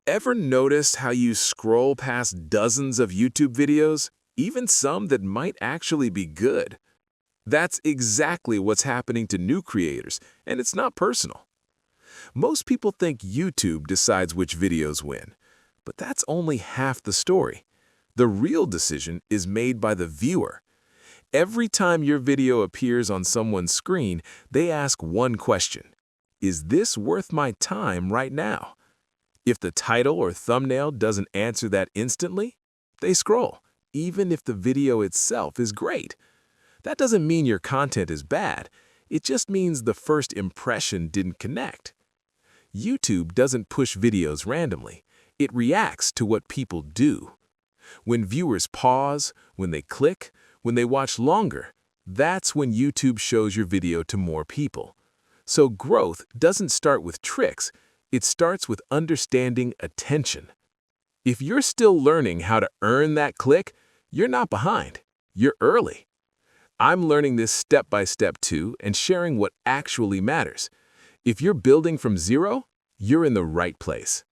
Ever noticed how you scroll past dozens of YouTube videos, even some that might actually be good? That's exactly what's happening to new creators, and it's not personal. Most people think YouTube decides which videos win, but that's only half the story. The real decision is made by the viewer. Every time your video appears on someone's screen, they ask one question: is this worth my time right now? If the title or thumbnail doesn't answer that instantly, they scroll, even if the video itself is great. That doesn't mean your content is bad. It just means the first impression didn't connect. YouTube doesn't push videos randomly. It reacts to what people do. When viewers pause, when they click, when they watch longer, that's when YouTube shows your video to more people. So growth doesn't start with tricks. It starts with understanding attention. If you're still learning how to earn that click, you're not behind. You're early. I'm learning this step by step too and sharing what actually matters. If you're building from zero, you're in the right place.